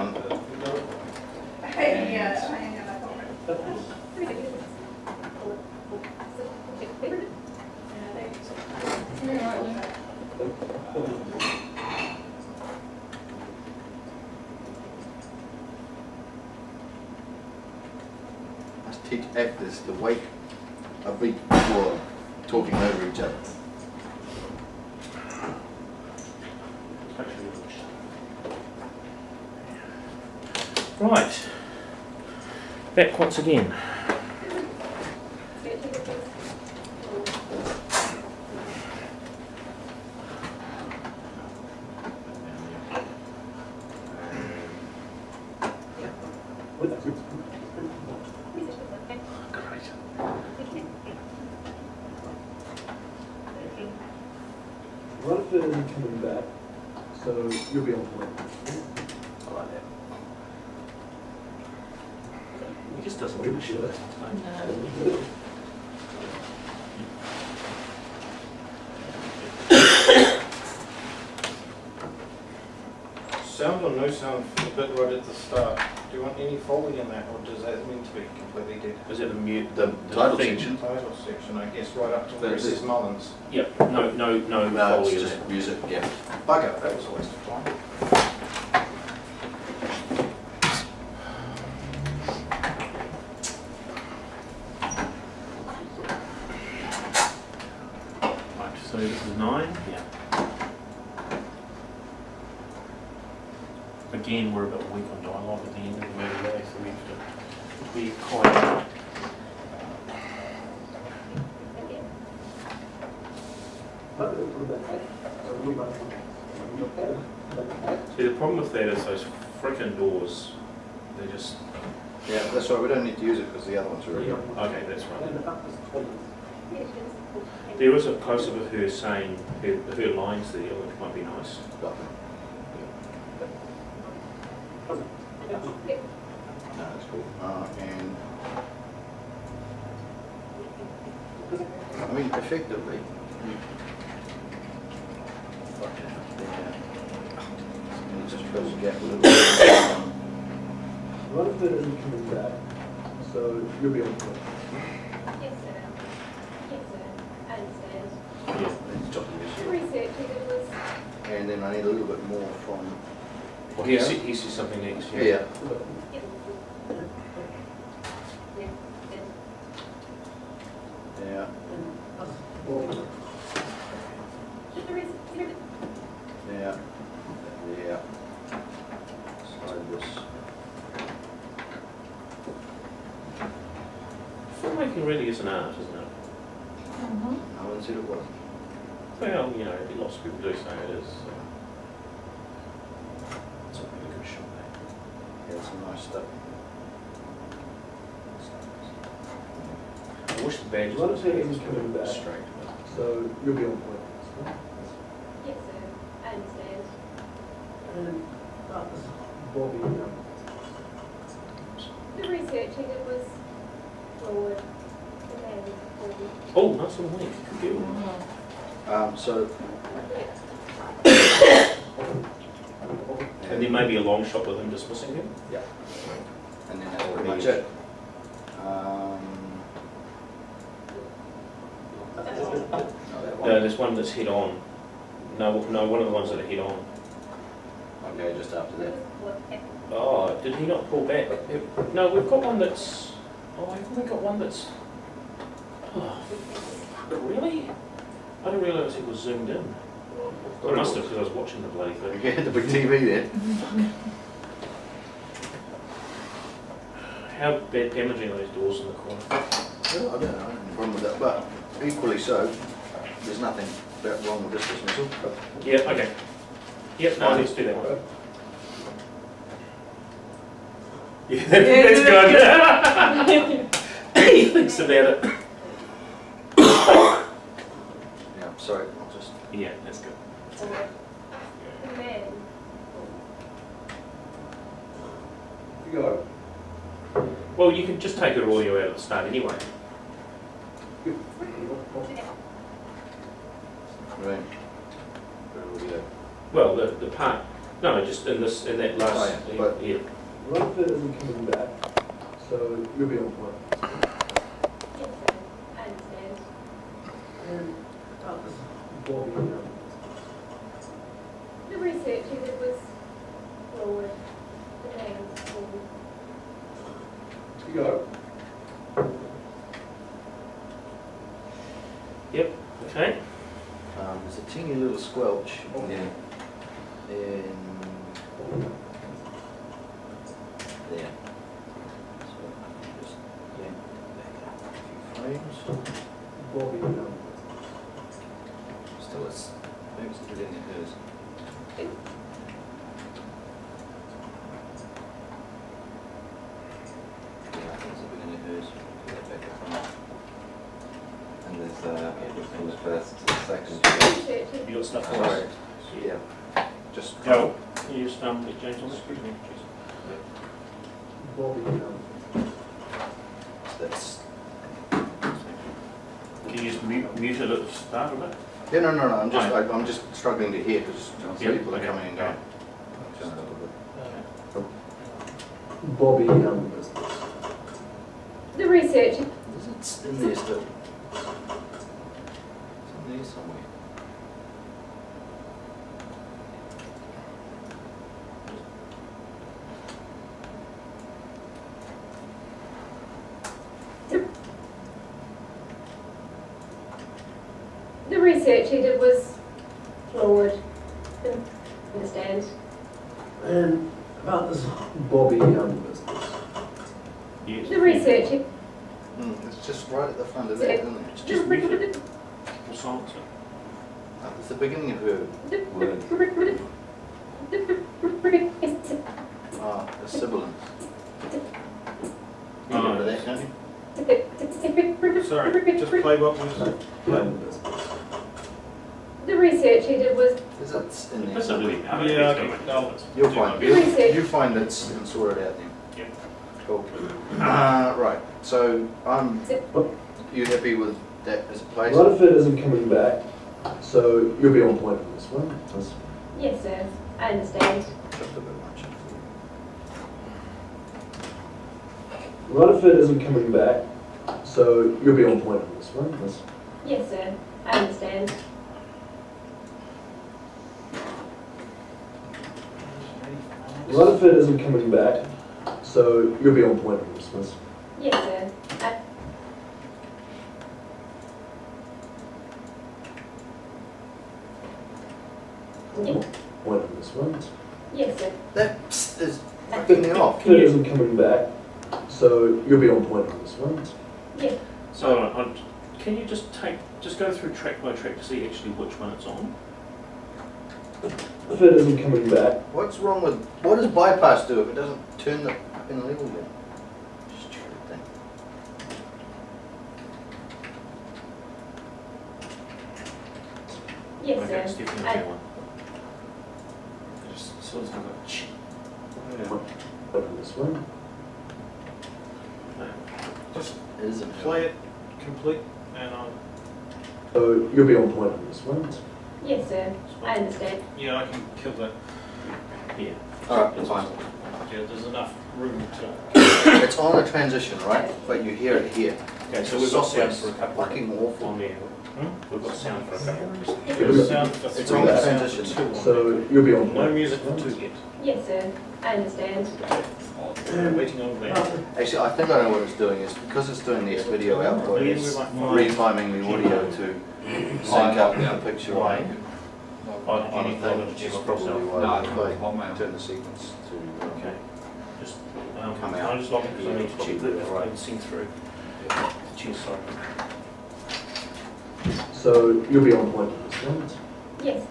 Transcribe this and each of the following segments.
one. Hey, I am Must teach actors to wait a beat before talking over each other. Right, back once again. Rutherford isn't coming back, so you'll be on point. I like that. He just doesn't give a shit. Sound or no sound for the bit right at the start? Do you want any foley in that, or does that mean to be completely dead? Is it the mute? The title thing? section. Title section, I guess, right up to where it That's says it. Mullins. Yep, no No, foley it's in just there. music, yeah. Bugger, that was a waste of time. Right, so this is 9. Yeah. Again, we're about weak on dialogue at the end of the movie, so we have to be quite. See, the problem with that is those frickin' doors, they're just. Yeah, that's right, we don't need to use it because the other ones are already on. Okay, that's right. There is a close-up of her saying her lines there, which might be nice. Lovely. No, that's cool. And I mean, effectively, you it just fills the gap a little bit. Rutherford isn't coming back, so you'll be on point. Yes, sir. Yes, sir. I understand. Yeah. Let's chop The this. research he did was, And then I need a little bit more from. Well, he sees something next. Yeah. yeah. Yeah, Yeah. just the research. Yeah. Yeah. Slide this. Filmmaking really is an art, isn't it? No one said it wasn't. Well, you know, lots of people do say it is. So. It's a really good shot there. Yeah, some nice stuff. I wish the badge Well, was I'm saying he's coming back. straight. So you'll be on point. Yes, sir. I understand. And that's Bobby. The research he did was forward. The man was forward. Oh, nice little wink. Good deal. So. And there may be a long shot with him dismissing him. Yeah. And then that's pretty much it. No, that one. No, there's one that's head on. No, one of the ones that are head on. Okay, just after that. Oh, did he not pull back? No, we've got one that's. Oh, haven't we got one that's. Oh, really? I didn't realise it was zoomed in. I must have because I was watching the bloody thing. You had the big TV there. How bad damaging are those doors in the corner? Well, I don't know, I have no problem with that, but equally so, there's nothing wrong with this dismissal. Yeah, okay. Yep, no, let's do that one. Yeah, that's good. He thinks about it. Yeah, sorry, I'll just. Yeah, that's good. The man. You go. Well, you can just take your audio out at the start anyway. Right. Where will we go? Well, the part No, just in that last, Oh, yeah, but- yeah. Rutherford isn't coming back, so you'll be on point. Yes, sir. I understand. And about this Bobby numbers. The researcher that was forward, the name was forward. You go. Okay. There's a teeny little squelch in there. So just yank back up a few frames. Bobby numbers. Still, it's maybe it's getting in hers. Yeah, I think it's the beginning of hers. Get that back up on it. And there's, from the first to the second. The researcher, You got stuff for Sorry. us? Yeah. Just. Joe, can you just get James on the screen? Bobby numbers. That's. Can you just mute it at the start of it? Yeah, no, I'm just, Right. I'm just struggling to hear because Yeah, people are okay. coming and going. Just a little bit. Bobby numbers. the researcher, Is it in there still? It's in there somewhere. the researcher that was forward. Understand. And about this Bobby numbers. Yes. The researcher, It's just right at the front of that, isn't it? It's just mute it. Or silence it. It's the beginning of her word. The sibilance. You remember that, don't you? Sorry, just play what was. Numbers. The researcher that was Is it in there? That's a somewhere? really, I don't Yeah, think okay, it's no. going You'll to find, The research. you find it and sort it out then. Yeah. Cool. Right, so you happy with that as a place? Rutherford isn't coming back, so you'll be on point on this one. That's- yes, sir. I understand. Just a bit much. Rutherford isn't coming back, so you'll be on point on this one. That's- Yes, sir. I understand. Rutherford isn't coming back, so you'll be on point on this one. Yes, sir. Point on this one. Yes, sir. That is fucking me off. Rutherford isn't coming back, so you'll be on point on this one. Yes. So, can you just go through track by track to see actually which one it's on? Rutherford isn't coming back. What's wrong with, what does bypass do if it doesn't turn the fucking level yet? Stupid thing. Yes, Okay, it's sir. definitely that one. It just sort of sounds like ch. Point on this one. Just Isn't play it complete and So you'll be on point on this one. Yes, sir. I understand. yeah, I can kill that. Yeah. Alright, fine. Yeah, there's enough room to. It's on a transition, right? But you hear it here. Okay, so we've got sound Software's for a couple fucking awful. on there. We've got sound for a couple. There's sound for It's three, on the sound for transition. two on So you'll be on point. No music for two yet. Yes, sir. I understand. We're waiting on that. Actually, I think I know what it's doing. It's because it's doing this video output, it's retiming the audio to sync up with the picture on a thing, which is probably why I turn the sequence to. Okay. Just, Come can out. I just log it because I need to check that it's Right. been sent through. Cheers, sorry. So you'll be on point on this one. Yes.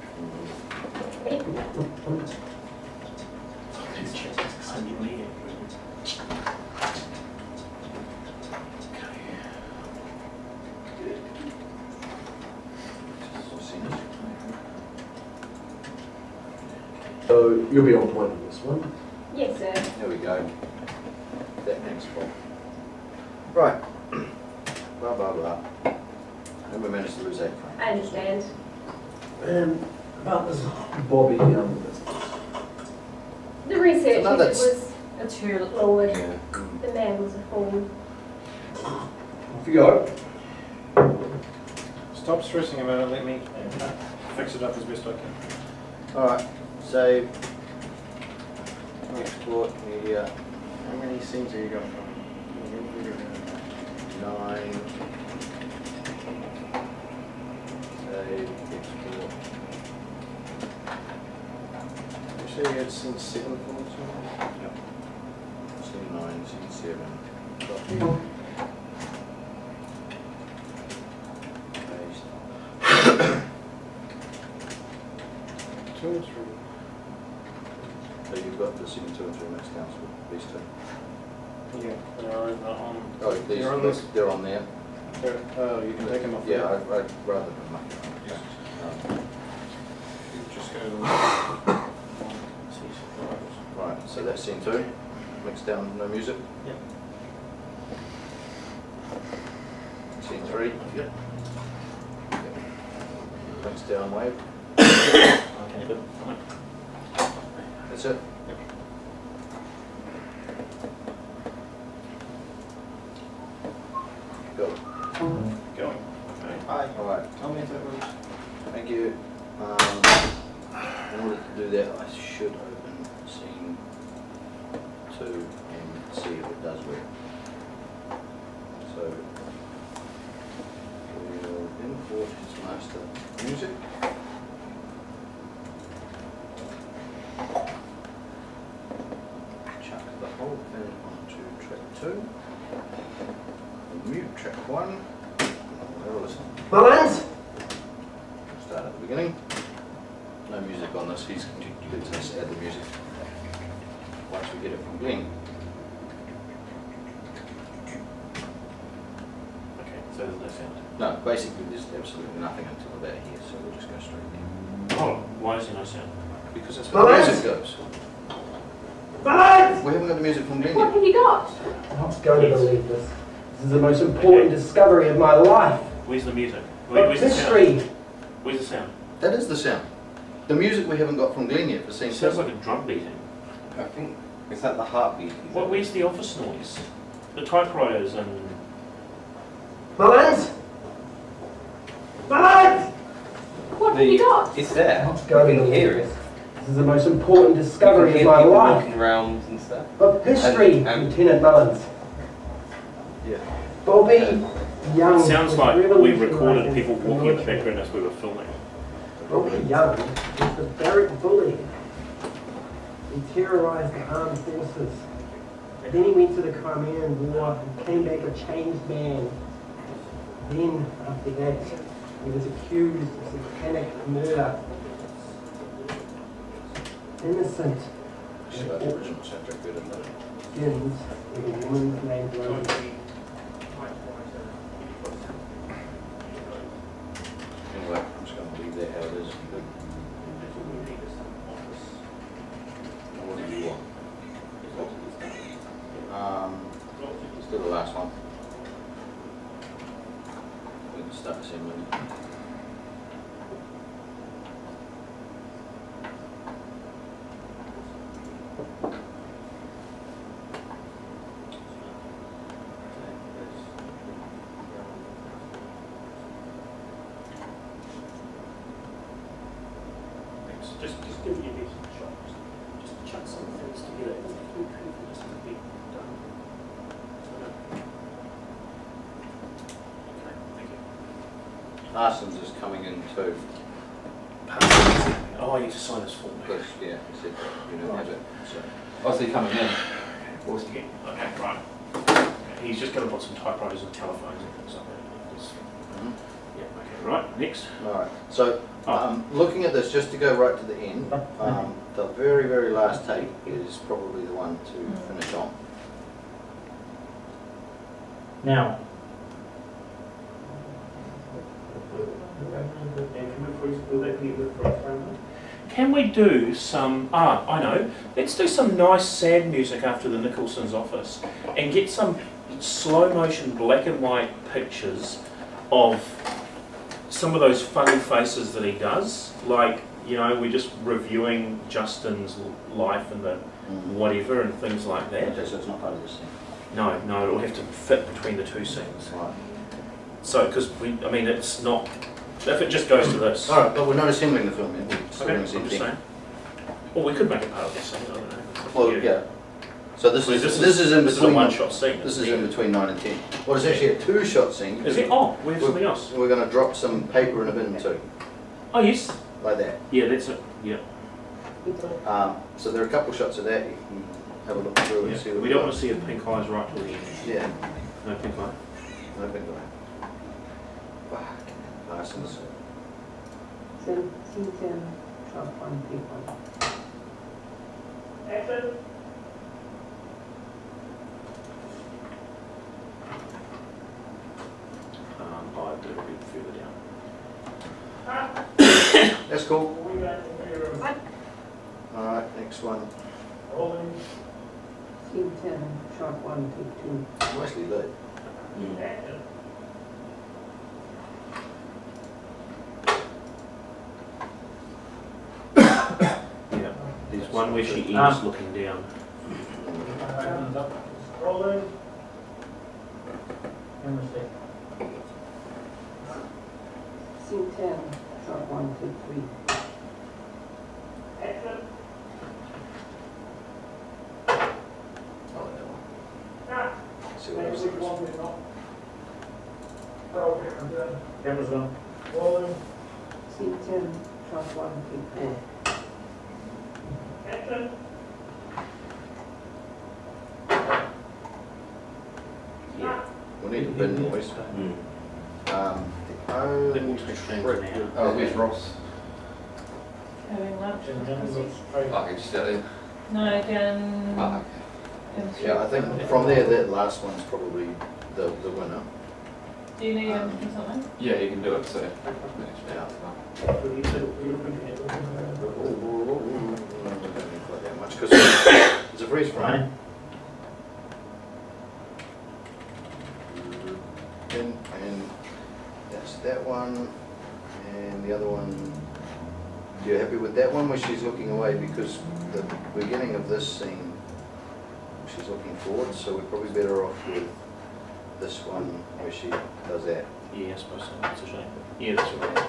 So you'll be on point on this one. Yes, sir. There we go. That name's full. Right. Blah, blah, blah. And we managed to lose that frame. I understand. And about this Bobby numbers. research, No, it that's- was It's her. forward. Yeah. The man was a fool. Off you go. Stop stressing about it, let me fix it up as best I can. Alright, save. Export media. How many scenes have you got from? 9. Save, export. Actually, you had scene 7 for this one? Scene 9, scene 7. Paste. 2 and 3. So you've got the scene 2 and 3 max counts with these two. Yeah. They're over on. Oh, these, They're on this. they're on there. Oh, you can take them off. Yeah, there. I'd rather than muck it up. You just go to Right, so that's scene 2. Mix down, no music. Yep. Scene 3. Yep. Mix down, wave. Okay, good. Fine. That's it. Go. Going. Okay. Hi. Alright, Tell me if that works. thank you. In order to do that, I should open scene 2 and see if it does work. So, we'll import his master music. Chuck the whole thing onto track 2. Mute track 1. We'll listen. Mullins? Start at the beginning. No music on this, he's going to just add the music once we get it from Glenn. Okay, so there's no sound. No, basically there's absolutely nothing until about here, so we'll just go straight there. Oh, why is there no sound? Because that's where the music goes. Mullins! We haven't got the music from Glenn What yet. have you got? I'm not going to believe this. This is the most important discovery of my life. Where's the music? Of Where's the sound? history. Where's the sound? That is the sound. The music we haven't got from Glenn yet for scene It sounds 7. like a drum beating. I think, is that the heartbeat? Where's the office noise? The typewriters and... Mullins? Mullins! What have you got? It's there. What's going You on? can hear it. This is the most important You discovery can of hear my people life. walking around and stuff. Of history, And- Lieutenant Mullins. Yeah. Bobby Young. It sounds was like we revolutionising recorded people the walking in the military. background as we were filming. Bobby Young was the barrack bully. He terrorized the armed forces. And then he went to the Crimean War and came back a changed man. Then, after that, he was accused of satanic murder. Innocent. Should have the original soundtrack better than that. Begins with a woman named Rose. Anyway, I'm just going to leave that how it is. What do you want? Let's do the last one. We can start assembling. Just give me a decent shot. Just chuck some things together and just be done. Okay, thank you. Parsons is coming in too. Oh, I need to sign this form. Because, yeah, he said you don't have it. So. Oh, so you're coming in? Okay, right. He's just going to put some typewriters and telephones and things like that. Mhm. Yeah, okay, right, next. Alright, so looking at this, just to go right to the end, the very, very last take is probably the one to finish on. Now, Can we do some, I know, let's do some nice sad music after the Nicholson's office and get some slow motion black and white pictures of some of those funny faces that he does, like you know, we're just reviewing Justin's life and the whatever and things like that. Okay, so it's not part of this thing. No, it'll have to fit between the two scenes. Right. So, because I mean, it's not, if it just goes to this. Alright, but we're not assembling the film yet. We're still Okay, doing I'm the same just thing. saying. Well, we could make it part of this scene, I don't know. Well, yeah. So this is in This is a between. one-shot scene. This is in between 9 and 10. Well, it's actually a 2-shot scene. Is it? Oh, we have something else. We're going to drop some paper in a bin too, Oh, yes. like that. Yeah, that's it. Yeah. So there are a couple shots of that. You can have a look through and see what We don't want to see a pink eyes right till the end. Yeah, No pink eye. no big guy. Fuck. License. Scene 10, shot 1, take 1. Action. I did a bit further down. That's cool. Alright, next one. Rolling. Scene 10, shot 1, take 2. Nicely lit. Action. Yeah. There's one where she is looking down. Rolling. Scene 10, shot 1, take 3. Action. Oh, that one. See what else there is. Camera's on. Rolling. Scene 10, shot 1, take 4. Action. Yeah. We need a bin noise. Oh, Then we'll take things frick. now. Oh, where's Ross? Having lunch. Oh, he's still in. No, down. Oh, Yeah, I think from there, that last one's probably the winner. Do you need him for something? yeah, you can do it, so. Yeah. Quite that much, because it's a freeze frame. And that's that one, and the other one. You're happy with that one where she's looking away, because the beginning of this scene, she's looking forward, so we're probably better off with this one where she does that. Yeah, I suppose so. That's a shame. Yeah, that's right.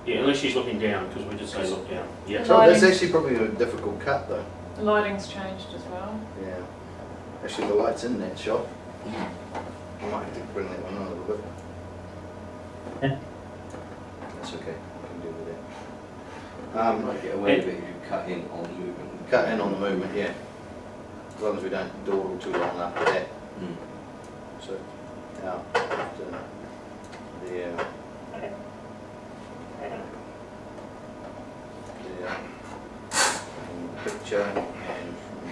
Yeah, unless she's looking down, because we just say look down. Yeah. So that's actually probably a difficult cut though. The lighting's changed as well. Yeah. Actually, the light's in that shot. I might have to bring that one on a little bit. That's okay. I can deal with that. You might get away with it if you cut in on the movement. Cut in on the movement, yeah. As long as we don't dawdle too long after that. So, out after the picture, and from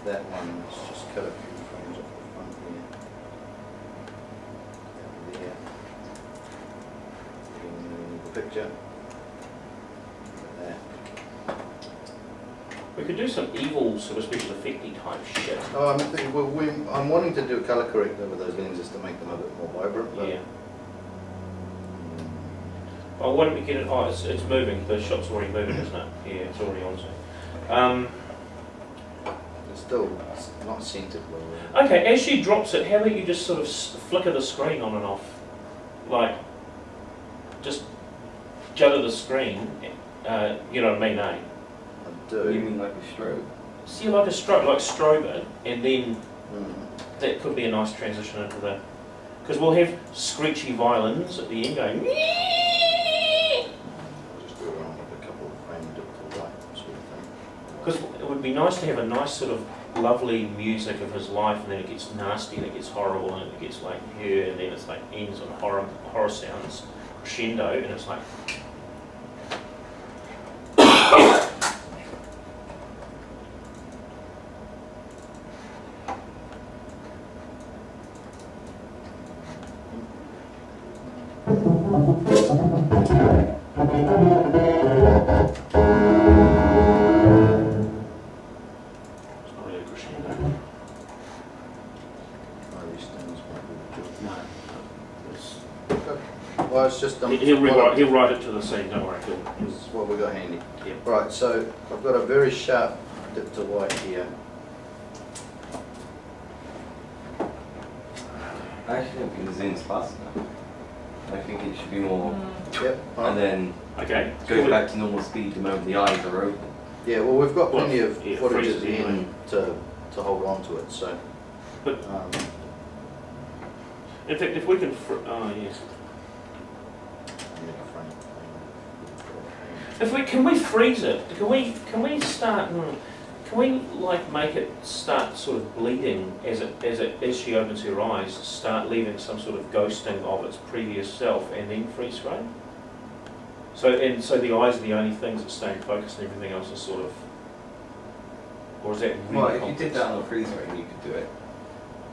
that one, let's just cut a few frames off the front here. There. And the picture. Like that. We could do some evil sort of special effecty type shit. Oh, I'm wanting to do colour correct over those lenses to make them a bit more vibrant. But Yeah. Oh, why don't we get it? Oh, it's moving. The shot's already moving, isn't it? Yeah, it's already on. So. it's still not centered well. Okay, as she drops it, how about you just sort of flicker the screen on and off? Like, just judder the screen, you know what I mean, eh? I do. You mean like a strobe? See, like a strobe, like strobe it, and then Mm. that could be a nice transition into the... Because we'll have screechy violins at the end going... I'll just do it on with a couple of frame depth light sort of thing. Because it would be nice to have a nice sort of lovely music of his life, and then it gets nasty and it gets horrible and it gets like here, and then it's like ends on horror sounds, crescendo, and it's like... It's not really a crescendo. Oh, these things might be the joke. No. It's, Well, it's just he'll write it to the scene, don't worry, he'll what we got handy. Yeah. Right, so I've got a very sharp dip to white here. I actually don't think the zoom's fast enough. I think it should be more, Yep. and then Okay. goes back to normal speed the moment the eyes are open. Yeah, well, we've got Well, plenty of yeah, footage at freezes the anyway. end to hold on to it, so. But- In fact, if we can, oh yes. If we can we freeze it? Can we start? Can we like make it start sort of bleeding as she opens her eyes, start leaving some sort of ghosting of its previous self, and then freeze frame? So the eyes are the only things that stay in focus, and everything else is sort of. Or is that really Well, if you complex? did that on a freeze frame, you could do it.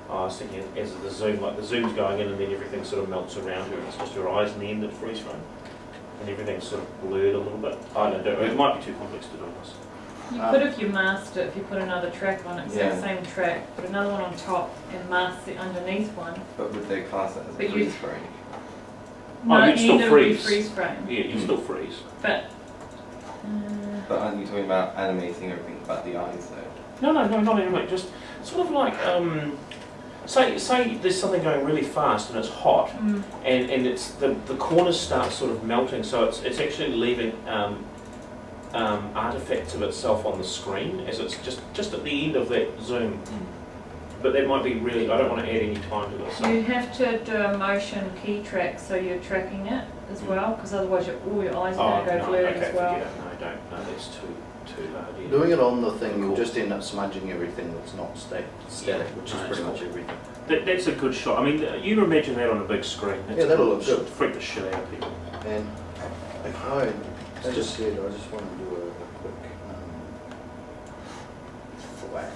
I was thinking as the zoom, like the zoom's going in and then everything sort of melts around her and it's just her eyes in the end that freeze frame. And everything's sort of blurred a little bit. I don't know, it might be too complex to do this. You could, if you masked it, if you put another track on it, Yeah. same track, put another one on top and mask the underneath one. But would they class it as a But you- freeze frame? Oh, No, you'd still neither would be freeze. freeze frame. Yeah, you still freeze. But, But aren't you talking about animating everything but the eyes though? No, not anyway, just sort of like, say there's something going really fast and it's hot and it's the corners start sort of melting, so it's actually leaving artifacts of itself on the screen as it's just at the end of that zoom. But that might be really, I don't want to add any time to this. So. you have to do a motion key track so you're tracking it as well, because otherwise all your eyes are going to go blurred okay, as well. forget it. No, don't. No, that's too hard. Yeah. Doing it on the thing, you'll Cool. just end up smudging everything that's not static, which is No, pretty it's much cool. everything. That's a good shot. I mean, you imagine that on a big screen. That's Yeah, that'll cool. look good. Freak the shit out of people. And if I, as I said, I just want to do a quick thwack.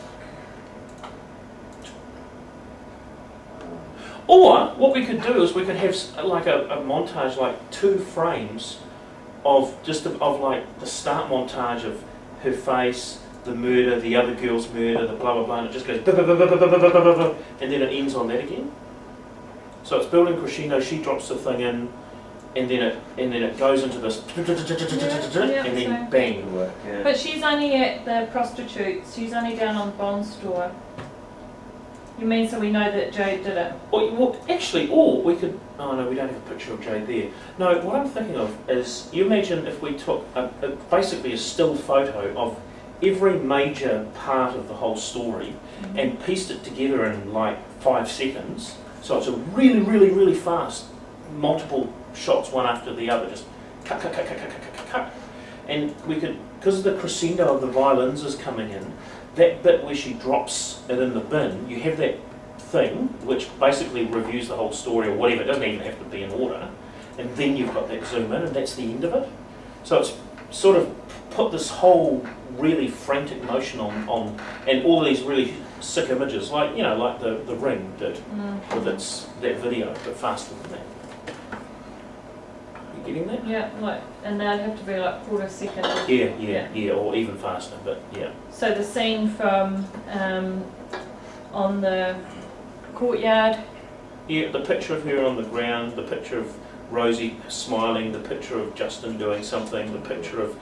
Or what we could do is we could have like a montage, like 2 frames of like the start montage of her face, the murder, the other girl's murder, the blah blah blah, and it just goes and then it ends on that again. So it's building crescendo. She drops the thing in, and then it goes into this, and then bang. Would work, yeah. But she's only at the prostitutes, she's only down on Bond Store. You mean so we know that Jade did it? Well, actually, or we could. Oh no, we don't have a picture of Jade there. No, what I'm thinking of is, you imagine if we took basically a still photo of every major part of the whole story and pieced it together in like 5 seconds. So it's a really, really, really fast, multiple shots one after the other, just cut, cut, cut, cut, cut, cut, cut, cut. And we could, because the crescendo of the violins is coming in, that bit where she drops it in the bin, you have that thing which basically reviews the whole story or whatever, it doesn't even have to be in order, and then you've got that zoom in and that's the end of it. So it's sort of put this whole really frantic motion on and all these really sick images, like, you know, like the Ring did with that video, but faster than that. You getting that? Yeah, like, and that'd have to be like quarter second. Yeah, or even faster, but yeah. So the scene from on the courtyard. Yeah, the picture of her on the ground, the picture of Rosie smiling, the picture of Justin doing something, the picture of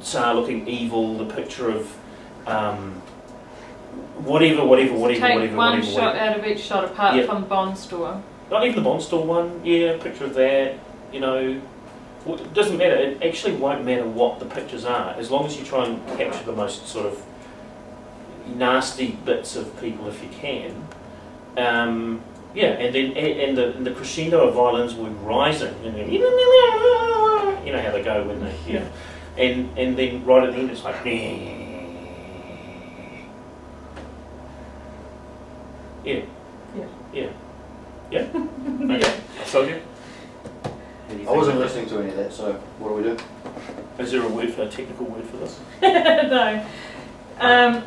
Sarah looking evil, the picture of whatever. Take one shot out of each shot apart Yeah. from Bond Store. Not even the Bond Store one, yeah, picture of that, you know. It doesn't matter, it actually won't matter what the pictures are, as long as you try and capture the most sort of nasty bits of people if you can. Yeah, and then and the crescendo of violins will be rising, and then, you know how they go when they, yeah. And then right at the end it's like, yeah. Okay, I told you. I wasn't listening to any of that, so what do we do? Is there a technical word for this? No.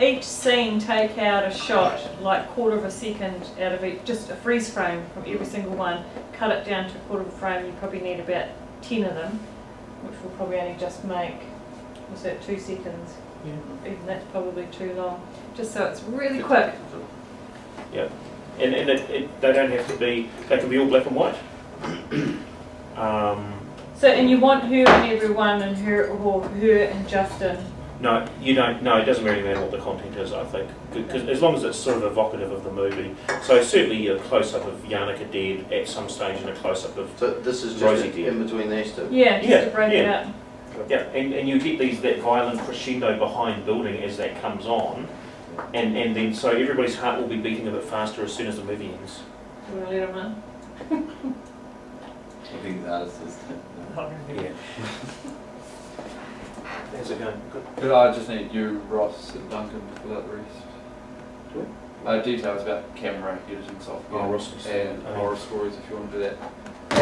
Each scene, take out a shot, like quarter of a second out of each, just a freeze frame from every single one, cut it down to a quarter of a frame. You probably need about 10 of them, which will probably only just make, what's that, 2 seconds? Yeah. Even that's probably too long. Just so it's really quick. Yeah, and they don't have to be, they can be all black and white. So, and you want her and everyone and her, or her and Justin? No, you don't. No, it doesn't really matter what the content is. I think, because as long as it's sort of evocative of the movie. So certainly a close-up of Yannicka dead at some stage, and a close-up of So this is just Rosie dead. in between these two? Yeah, just Yeah, to break it up. Yeah, and you get that violent crescendo behind building as that comes on, and then so everybody's heart will be beating a bit faster as soon as the movie ends. Do you want to let them in? I think the artist is. Yeah. How's it going? Good. But I just need you, Ross, and Duncan to fill out the rest. Sure. Details about camera editing software Oh, Ross is- and oh. horror stories if you want to do that.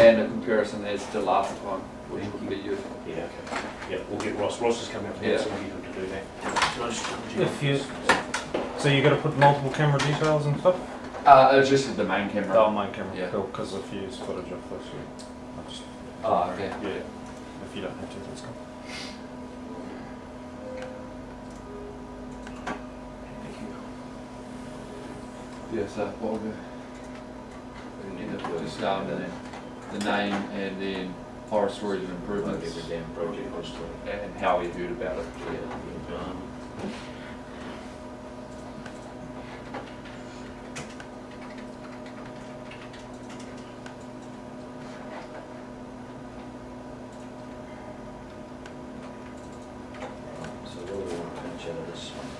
And a comparison as to last time, which would be you. Yeah, okay. Yeah, we'll get Ross. Ross is coming up here, Yeah. so we'll get him to do that. Can I just- If you, so you're gonna put multiple camera details and stuff? It's just the main camera. Oh, my camera, Yeah. cool, because if you use footage of this, I just. Oh, okay. Yeah, if you don't have to, that's cool. Yeah, so what we'll do, We need to do just it. the name and then horror stories and Like improvements every damn project was doing. and how we heard about it. So what do we want to finish out of this one?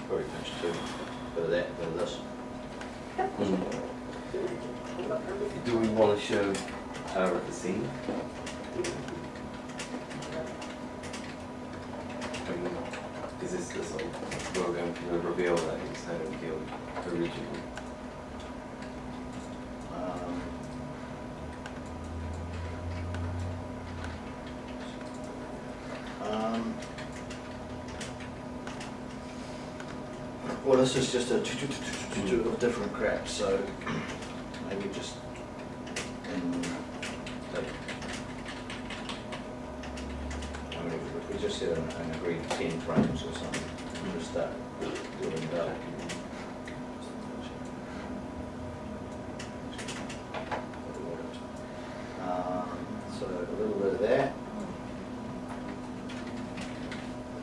Probably finish two. Bit of that, bit of this. Do we want to show her at the scene? Because this whole, we're going to reveal that he's had him killed originally. Well, this is just a of different cracks, so maybe just like, I mean, if we just set an agreed 10 frames or something, we'll just start doing that. So a little bit of that,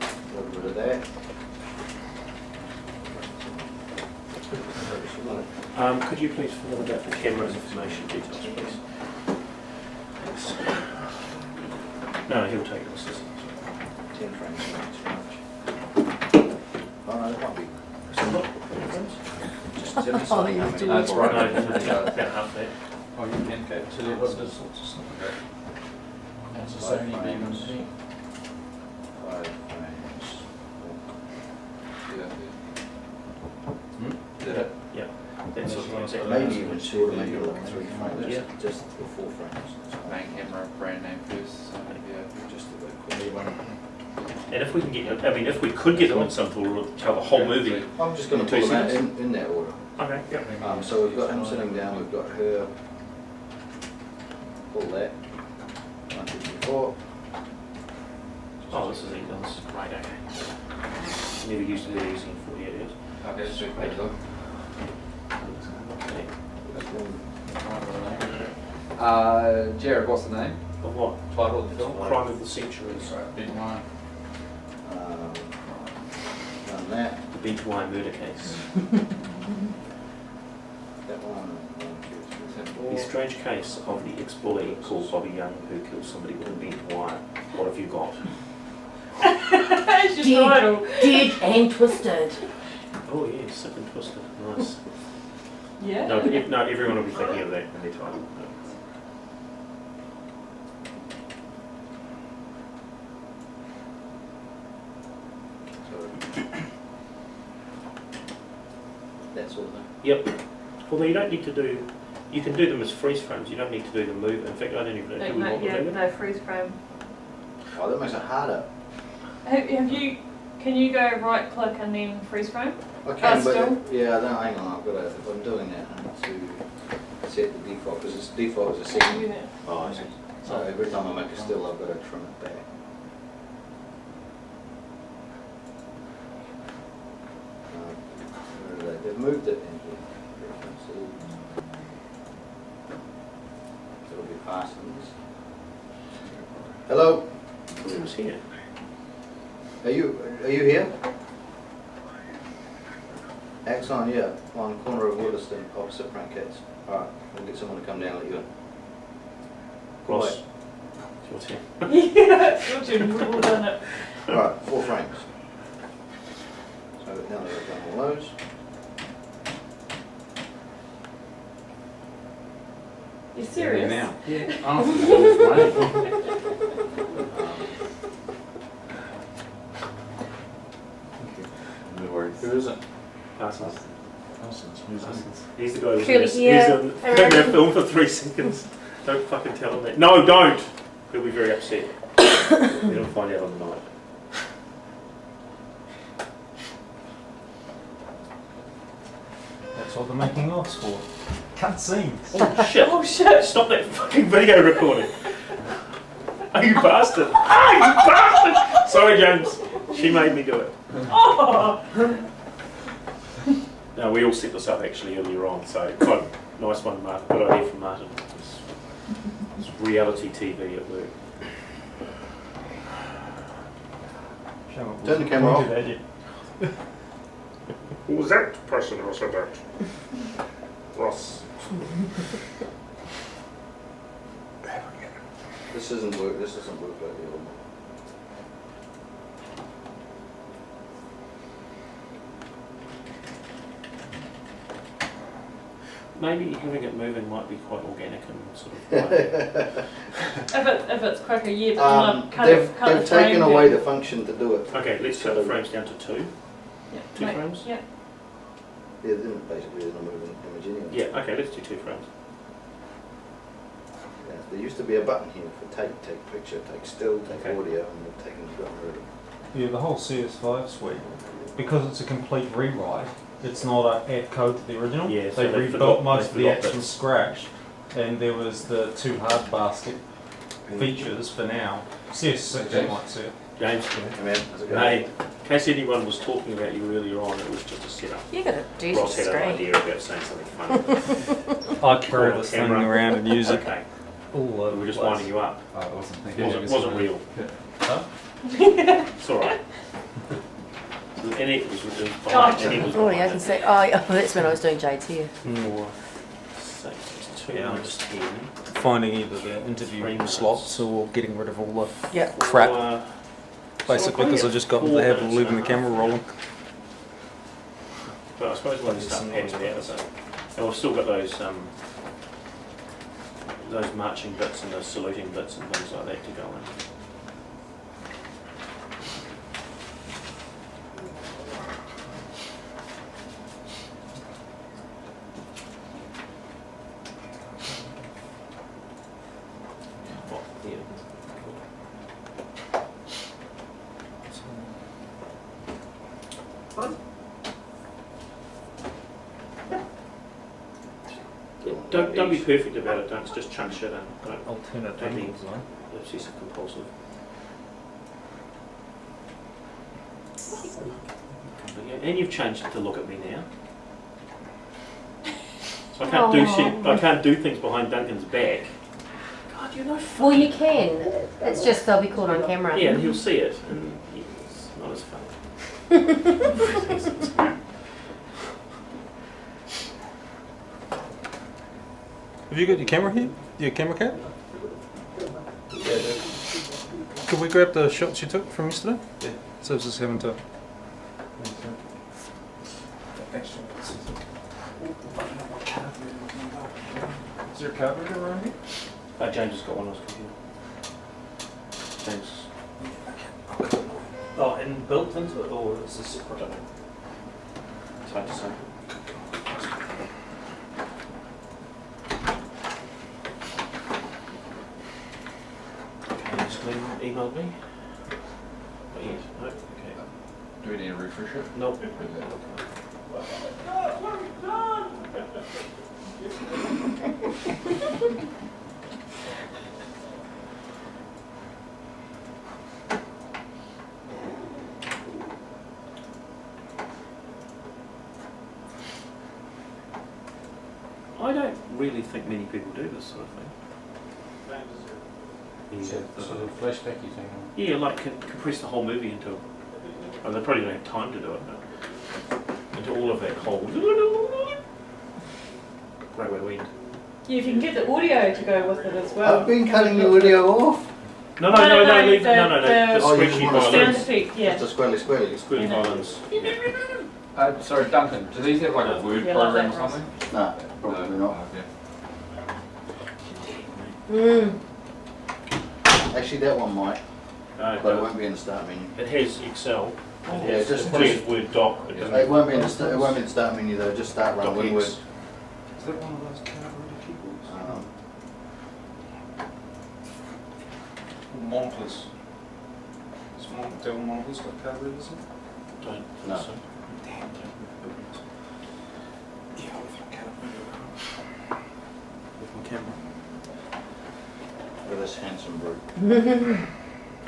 a little bit of that. Could you please fill out about the camera's information details, please? Thanks. No, he'll take this. 10 frames, not too much. Oh no, it might be. Just tell me something. how many- That's right. No, about half that. Oh, you can, okay. So there was this sorts of stuff. Okay. That's a Five Sony frames. Beam. 5 frames. Yeah. Hmm? Is that it? Yeah. That's what I'm saying. Maybe even shorter, maybe like 3 frames, Yeah. just or 4 frames. Main camera, brand name first, so yeah. Just a bit quick. And if we can get, I mean, if we could get them on some tool, tell the whole movie. I'm just going to In pull two them out scenes? in that order. Okay, yeah. So we've got him sitting down, we've got her, pull that, 1, 2, 3, 4. Oh, this is easy, this is great, okay. Never used to do these in 48 years. Okay, so page though. Okay. Jared, what's the name? Of what? Title of the film? Crime of the Century. Big one. Done that, The B2Y murder case. that one, 1, 2, 3, 4. The strange case of the ex-bully called Bobby Young who killed somebody with a bent wire. What have you got? It's your title. Dead and twisted. Oh yeah, sick and twisted. Nice. Yeah. No, no, everyone will be thinking of that in their title. So, that sort of thing. Yep. Although you don't need to do, you can do them as freeze frames. You don't need to do the move. In fact, I don't even know. Do we want Yeah, to do it? no freeze frame. Oh, that makes it harder. Have you? Can you go right click and then freeze frame? I can, still? but, yeah, no, hang on, I've got to, if I'm doing that, I need to set the default, because its default is a Can you do second. that? Oh, I see. So every time I make a still, I've got to trim it back. Where are they? They've moved it in here. Parsons. Hello, Who's here? are you here? Axon, yeah, on corner of Williston, opposite Frank Katz. Alright, we'll get someone to come down and let you in. Ross. It's your turn. Yeah, it's your turn, we've all done it. Alright, 4 frames. So now that I've done all those. You serious? Now. Yeah. After the was running. No worries. Who is it? Parsons. Who's this? He's the guy who's Truly in here. in that film for 3 seconds. Don't fucking tell him that. No, don't! He'll be very upset. Then he'll find out on the night. That's what the making of's for. Cut scenes. Oh shit! Oh shit! Stop that fucking video recording! Oh, you bastard! Ah, you bastard! Sorry, James. She made me do it. Oh! No, we all set this up actually earlier on, so quite nice one, Martin. Good idea from Martin. It's reality TV at work. Turn the camera off. Who was that person who said that? Ross. This doesn't work like the old one. Maybe having it moving might be quite organic and sort of. If it's quicker, yeah, but cut They've the taken frame away down. the function to do it. Okay, let's cut the frames down to 2. Yeah, 2 mate, frames? Yeah. Yeah, then basically there's no moving image anyway. Yeah, okay, let's do 2 frames. Yeah, there used to be a button here for take picture, take still, take Okay. audio, and they've gotten rid of it. Yeah, the whole CS5 suite, because it's a complete rewrite, it's not a add code to the original. Yeah, so they they rebuilt forgot- most of they the forgot apps from bits. scratch, and there was the 2 hard basket features for now. CS6 you might see it. James, Come in, how's it going? hey, in case anyone was talking about you earlier on, it was just a setup. You got a dirty Ross had an screen. idea about saying something funny. I carry On this thing camera. around and use it Okay, all over we were just the place. winding you up. I wasn't It thinking. wasn't real. Huh? It's alright. And it was written Gotcha. and it was Oh, yeah, I can see. Oh, yeah, that's when I was doing Jade's hair. 4, 6, 2 Yeah, I'm minus just 10. Finding either the interview 3 minutes. slots or getting rid of all the Yeah. crap, Four, basically, because I just got into the habit of leaving the camera rolling. But I suppose we'll start padding it out, so. And we've still got those marching bits and the saluting bits and things like that to go in. Oh, yeah. Don't be perfect about it, don't just chunk shit in. Alternate Don't be angles, though. obsessive compulsive. And you've changed it to look at me now. So I can't do things behind Duncan's back. God, you're no fun. Well, you can. It's just they'll be caught on camera. Yeah, and he'll see it, and it's not as fun. Have you got your camera here? Your camera cap? Could we grab the shots you took from yesterday? Yeah. Saves us having to. Is there a cupboard around here? James has got one on his computer. James. Oh, and built into it, or is this separate? It's hard to say. Okay, has Glenn emailed me? Not yet. No? Okay. Do we need a refresher? Nope. I don't really think many people do this sort of thing. the Sort of flashbacky thing. yeah, like compress the whole movie into. Oh, they probably don't have time to do it, but into all of that whole. Great way to end. Yeah, if you can get the audio to go with it as well. I've been cutting the audio off. No, No, leave the- no. the- The Oh, you squishy want the Sound violins. effect, yeah. Just a squirrely squirrely. Squishy violins. Sorry, Duncan, do these have like a word Yeah, like program or that, Ross. something? No, probably not. Okay. Actually, that one might, No, but it won't be in the start menu. it has Excel. Yeah, just- it probably has Word doc. It doesn't. It won't be in the it won't be in the start menu though. Just start run Doc Winward. X. Is that one of those card-ready keyboards? Monitors. Dell monitors got card readers in? Don't. No. So. Damn, yeah, with my camera. With my camera. For this handsome brute.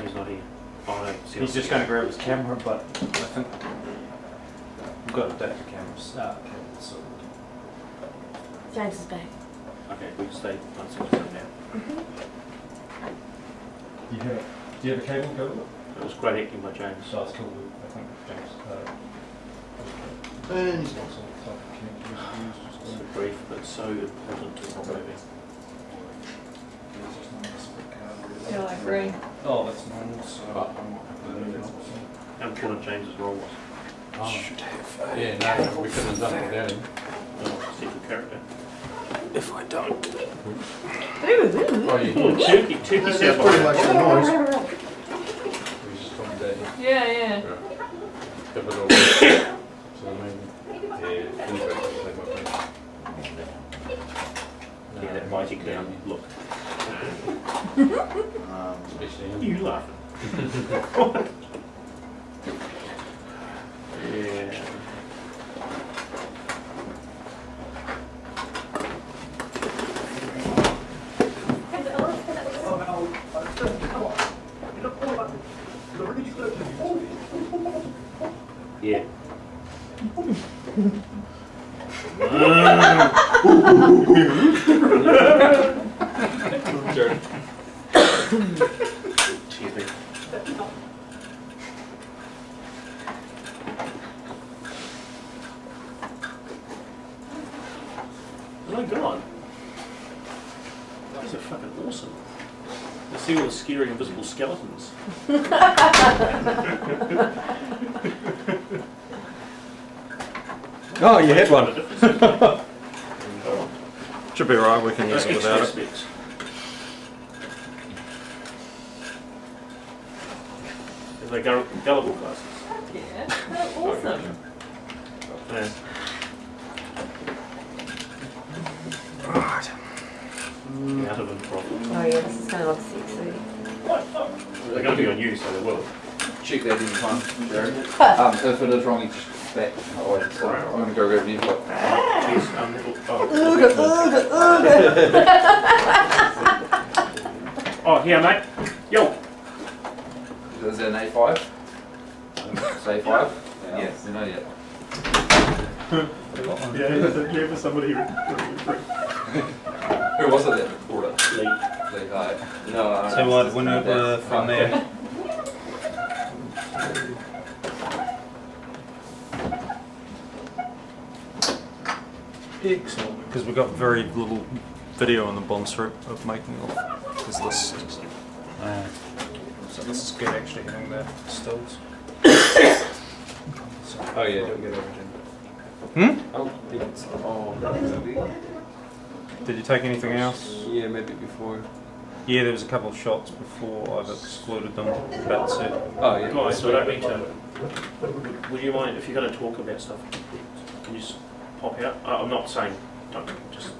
He's not here. Oh no. see, He's just going to grab his camera, but I think we've got adapter cameras. Cables, so James is back. Okay, we can stay on single now. do you have a cable go with it? It was great acting by James. So it's cool. I think James. And What sort of type of connectors he used? So brief, but so important to the whole movie. Yeah, I agree. Oh, that's normal. So How important James's role was. should have. Yeah, no, we couldn't have done it without him. Secret character. If I don't. Oh, you Oh, turkey that's sound pretty much behind. the noise. we just told that. Yeah, yeah. If it all so maybe. Yeah, things like that. Yeah, that biting down look. Especially him. You laughing? Yeah. Yeah. Excuse me. Oh my god. These are fucking awesome. You see all the scary invisible skeletons. Oh, you had one. Difference. Should be right. We can use it without it. Specs. Is they gullible glasses? Yeah, they're awesome. Yeah. Out of them problem. Oh yeah, this is going to look sexy. They're going to be on you, so they will. Check that in time, Jerry. If it is wrong, you just back. Oh, wait, sorry. I'm going to go grab an input. Cheers. Oh, here, mate. Yo. Is that an A5? Say 5? Yes. You know yet. Yeah, for somebody. Who was it that brought it? Lee. Lee Hyde. No, So what? When we were from there. Excellent. Because we got very little video on the bomb strip of making of. Because this. So this is good actually hitting the stills. Oh yeah, don't get everything. Oh, it's, oh, Did you take anything else? yeah, maybe before. Yeah, there was a couple of shots before I've excluded them. That's it. Oh yeah. Guys, so I don't mean to. Would you mind if you're going to talk about stuff? Can you just pop out? I'm not saying don't. Just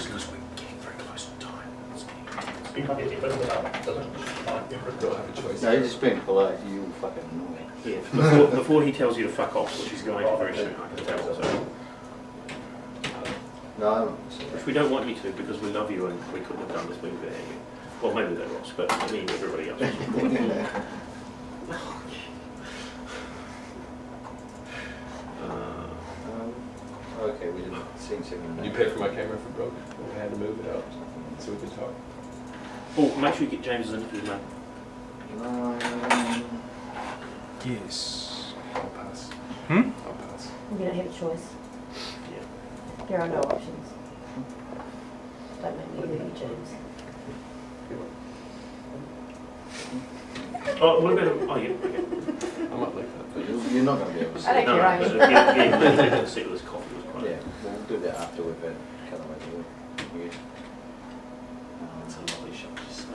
because we're getting very close to time. No, you're just being polite. You fucking annoying. Yeah. Before he tells you to fuck off, which he's going to very soon, I can tell. So, No, which we don't want you to because we love you and we couldn't have done this movie without you. Well, maybe that Ross, but I mean everybody else. Okay, we didn't sing second. You paid for my camera if it broke. We had to move it out so we could talk. Oh, make sure you get James's interview, mate. Yes. I'll pass. You don't have a choice. Yeah. There are no options. Don't make me do you, James. Oh, what about him? Oh, yeah. Okay. I might leave that, but you're not going to be able to see I it. don't No, care. no, but yeah, the seat was coffee was quite. Yeah, we'll do that after we've had Callaway to use. It's a lovely shot, just so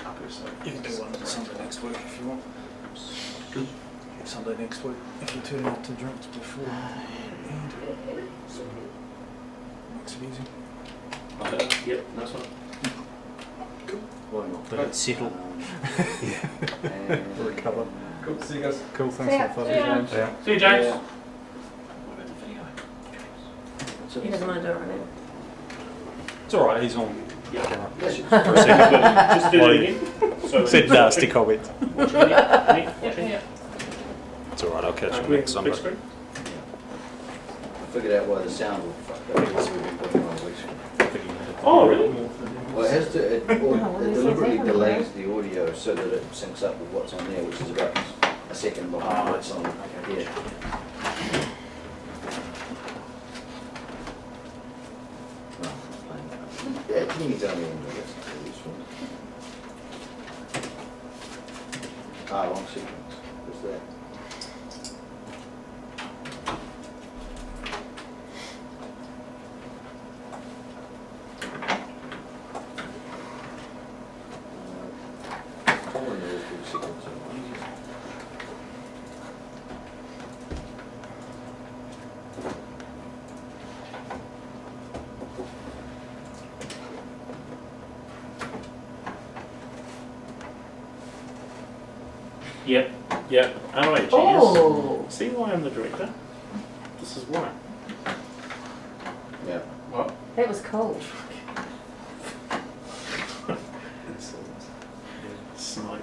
up or so. You can do one Sunday next week if you want. Sunday next week if you turn up to drinks before. Makes it easy. Yep, nice one. Why not? Let it settle. And Recover. Cool, see you guys. Cool, thanks See ya. for the See ya. James. Yeah. See you, James. Yeah. What about the video? So He doesn't want to do it right now. It's alright, he's on. Yeah. Yes, you- Just do it again. So, Said nasty comment. Watching it. Yeah, Watching yeah. it. It's alright, I'll catch you Big next Sunday. screen. I figured out why the sound will fuck up because we've been putting it on a week screen. Oh, really? Well, it has to, it well, it it's deliberately exactly delays the audio so that it syncs up with what's on there, which is about a second behind what's on here. No, I'm playing that. Yeah, can you tell me when to get to this one? Ah, wrong sequence. What's that? Calling those two sequences. Yep. Yep. Alright, genius. Oh! See why I'm the director? This is why. Yeah. That was cool. Snipe.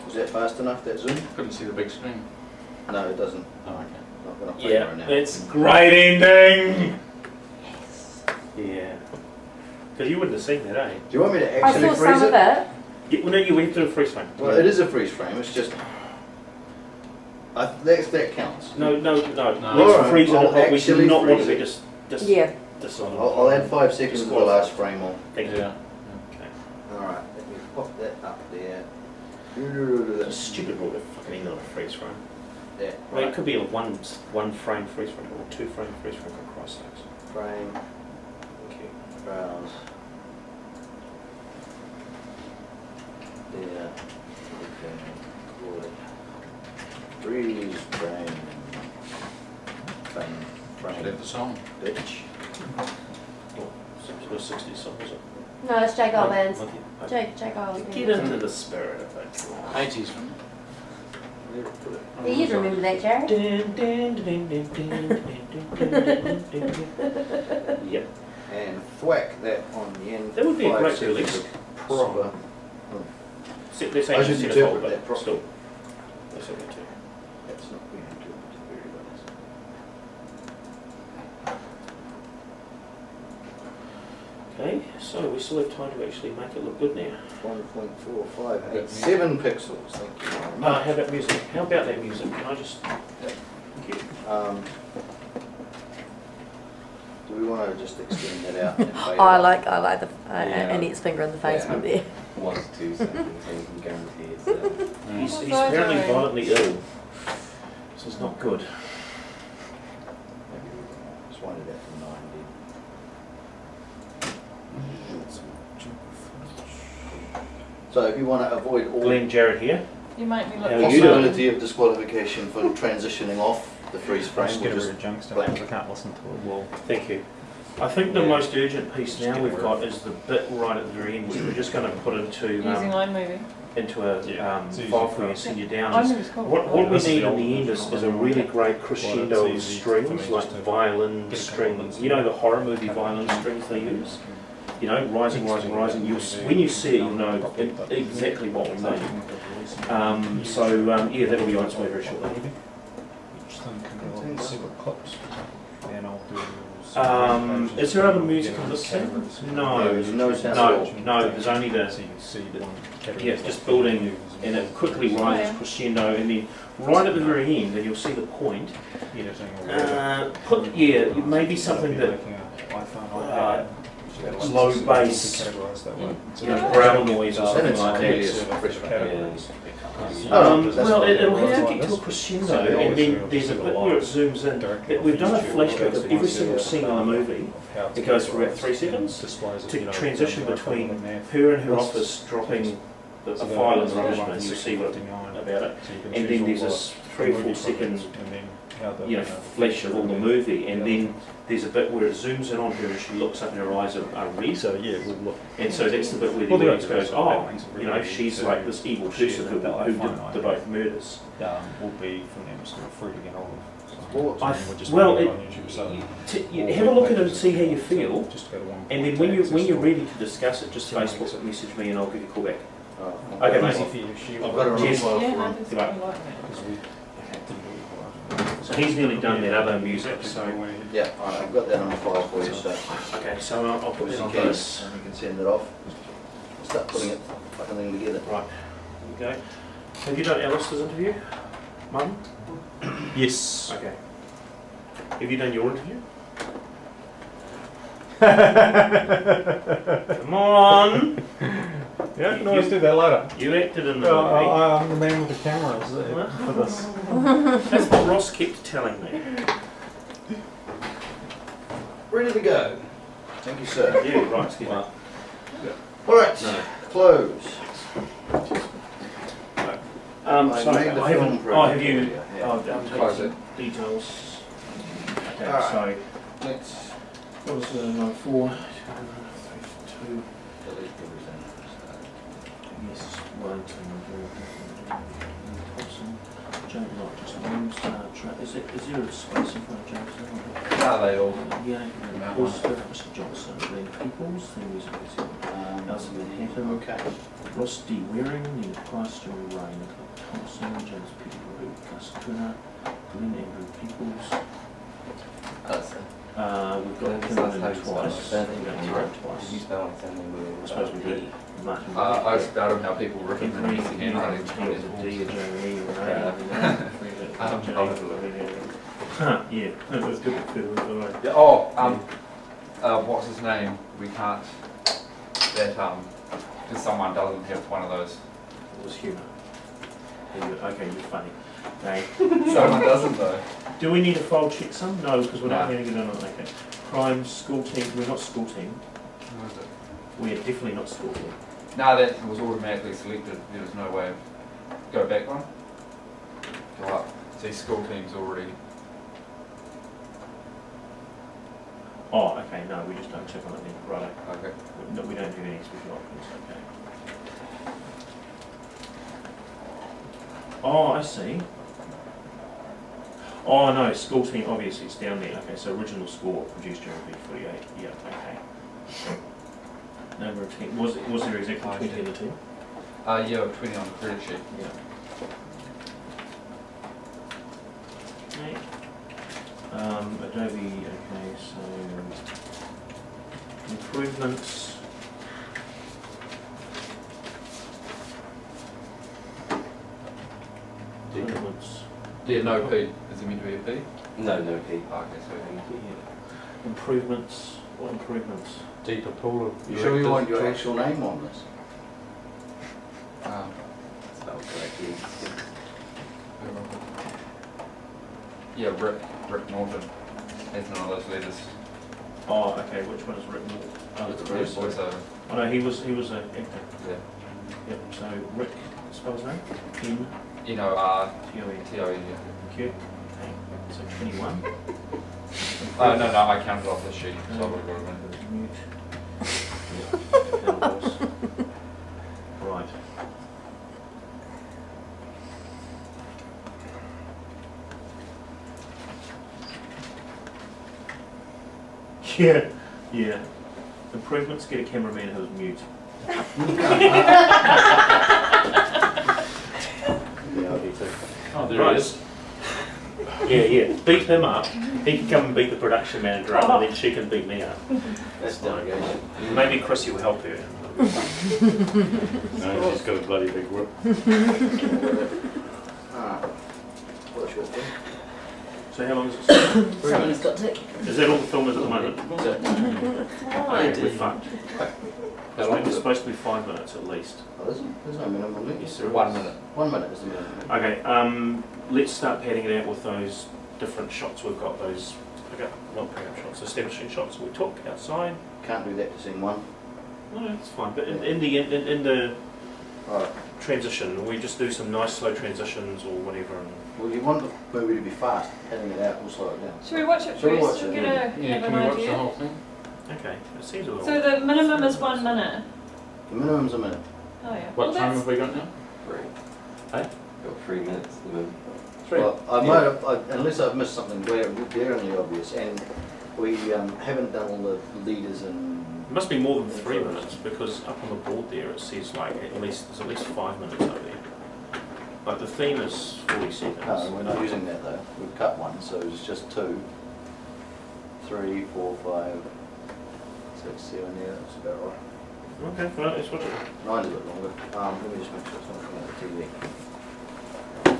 Was that fast enough, that zoom? Couldn't see the big screen. No, it doesn't. Oh, okay. Not gonna play Yeah, right now. it's great ending! Yeah. Because you wouldn't have seen that, eh? Do you want me to I actually saw freeze some of it? it. Yeah, well, no, you went through a freeze frame. Well, it is a freeze frame, it's just... that counts. No, No. let's freeze it. I'll We should actually not want freeze to be it. just Yeah. on. I'll add 5 seconds to the last frame on. Thank you. Yeah. Okay. Alright, let me pop that up there. It's a stupid rule to fucking end on a freeze frame. Yeah, I mean, it right. could be a one frame freeze frame or 2 frame freeze frame for Christ's sakes. Frame, Thank you. browse. There. Okay, call it. Freeze frame. Frame. Should have the song. Bitch. Oh, it was 60 song, was it? No, it's Jake Albans. Okay. Jake Albans. Get into the spirit of it. 80s, wasn't Yeah, you'd remember that, Jared. Yep. And thwack that on the end. That would be a 5 great seconds release. of Proper. Let's I actually should set a interpret hold, that but properly. still. That's okay too. That's not being interpreted very well. is it? Okay, so we still have time to actually make it look good now. 1.4587 pixels. Thank you very much. How about music? How about that music? Can I just... Thank you. Do we want to just extend that out? And fade Oh, I it like up? the Annette's finger in the face Yeah. one there. 1 to 2 seconds, and you can guarantee it's He's apparently violently ill. This is not good. Just wanted that to 90. So if you want to avoid all Glenn Jarrett here. You make me look. How you doing? possibility of disqualification for transitioning off the freeze I'll frame, just we'll get rid just of junk stuff blank. because I can't listen to it. Well, Thank you. I think the Yeah. most urgent piece now we've got is the bit right at the very end, which we're just going to put into Using iMovie. a Yeah, it's easy file for for you, us. send you down. iMovie's cool. What we This is need the in old the end is a really great crescendo Well, of it's easy strings, for me like just to violin get a couple of strings. minutes. You know the horror movie violin strings they use? You know, rising, rising, rising. When you see it, you'll know exactly what we mean. Yeah, that'll be on its way very shortly. each thing can go on separate clips. And I'll do Is there other music on this scene? No. There's no sound at all. No, there's only the, So you can see the one category. yeah, just building, and it quickly rises crescendo, and then right at the very end, and you'll see the point. Editing or Yeah, maybe something that, iPhone, uh, iPad. low bass, Categorized that way. you know, brown noise or And something it's like nearly that. as fresh. Categories. Well, it'll have to get to a crescendo, and then there's a bit where it zooms in. We've done a flashback of every single scene in the movie. It goes for about 3 seconds to transition between her in her office dropping a file in the rubbish bin. You'll see what about it. And then there's this 3 or 4 second, you know, flash of all the movie, and then there's a bit where it zooms in on her and she looks up and her eyes are red. So yeah, we'll look. And so that's the bit where the audience goes, oh, you know, she's like this evil person who did the both murders. Will be from them still free to get hold of. Well, you have a look at it and see how you feel, and then when you're ready to discuss it, just Facebook message me and I'll give you a call back. Okay, mate. I've got it on Cheers. file Yeah, for I him. just don't like that. So he's nearly done that other music, so... Yeah, alright, I've got that on file for you, so Okay, so I'll put that obviously on can, this. and you can send it off. Start putting it fucking thing together. Right, okay. Have you done Alistair's interview, Mum? Yes. Okay. Have you done your interview? Come on! Yeah, I can always do that later. You acted in the No, movie. I'm the man with the cameras for this. That's what Ross kept telling me. Ready to go. Thank you, sir. Yeah, right, excuse me. Alright, No. close. So I made the I film haven't, for oh, it. have you, Yeah. I'll Close take it. some details. Okay, Alright. so, Let's what was number 4? 2, delete everything. yes, 1, 2, Thompson, James, not just Williams, is there a space in front of James? No, they all. Yeah, Elizabeth, Mr. Johnson, then Peoples, then Elizabeth, Elsie Manhattan, Okay. Ross D. Waring, then Price, Joey Ray, Nicola Thompson, James Pettigrew, Gus Turner, Glenn Andrew Peoples. We've got Kimberlin twice. We've got Mark twice. You spell it something I suppose we did. Martin. I spelled how people reckon Henry, it's handwriting. Henry, D, a Jeremy, yeah, that was good. Yeah, oh, what's his name? We can't. Because someone doesn't have one of those. It was humour. Okay, you're funny. Okay. Someone doesn't though. Do we need a file checksum? No, because we're not No. handing it in on okay. Crime, school team, we're not school team. Who is it? We're definitely not school team. No, that was automatically selected. There was no way of go back one. Go up. See, school team's already. Oh, okay, no, we just don't check on it then. Right. Okay. No, we don't do any special options, okay. Oh, I see. Oh no, school team, obviously it's down there. Okay, so original score produced during B48. Yeah, okay. Number of team, was there exactly 20 in the team? Yeah, 20 on the credit sheet. Yeah. Okay. Adobe, okay, so improvements. Improvements. Yeah, no P. Is it meant to be a P? No, no P. Oh, okay, so Improvements. What improvements? Deeper pool of. You sure you want your actual name on this? Spelled correctly. yeah, Rick Norton. That's none of those letters. Oh, okay. Which one is written? Oh, that's It's Bruce. voiceover. Oh no, he was an actor. Yeah. Yep. So Rick, spell his name. N N-O-R T-O-N. T-O-N, yeah. Thank you. Okay. So 21. Oh, no, I counted off the sheet, so I would have got it in. Mute. Yeah, that was. Right. Yeah, yeah. Improvements, get a cameraman who's mute. Yeah, I do too. Oh, there it is. Yeah. Beat him up. He can come and beat the production manager up, and then she can beat me up. That's delegation. Maybe Chrissy will help her. No, she's got a bloody big whip. What's your thing? So how long is it? Something's got to. Is that all the film is at the moment? Oh, we're fucked. How long is It's it? supposed to be 5 minutes at least. Oh, there's no minimum length. Yes, there is. 1 minute. 1 minute is the minimum. Okay, let's start padding it out with those different shots. We've got those not pick-up shots, establishing shots we took outside. Can't do that to scene 1. No, it's fine. But in the Alright. transition, we just do some nice slow transitions or whatever. And Well, you want the movie to be fast. Heading it out will slow it down. Should we watch it Shall we first watch and it? get a Yeah, have can an we watch the idea? whole thing? okay, it seems a little. So the minimum is 1 minute. The minimum's a minute. Oh yeah. What Well, time that's- have we got now? 3. Hey? Got 3 minutes to move. Well, I might have, unless I've missed something glaringly obvious, and we haven't done all the leaders and. It must be more than 3 minutes because up on the board there it says like there's at least 5 minutes up there. Like the theme is 40 seconds. No, we're not using that though. We've cut one, so it's just 2, 3, 4, 5, 6, 7. Yeah, that's about right. Okay, well, let's watch it. 9's a bit longer. Let me just make sure it's not coming out of the TV.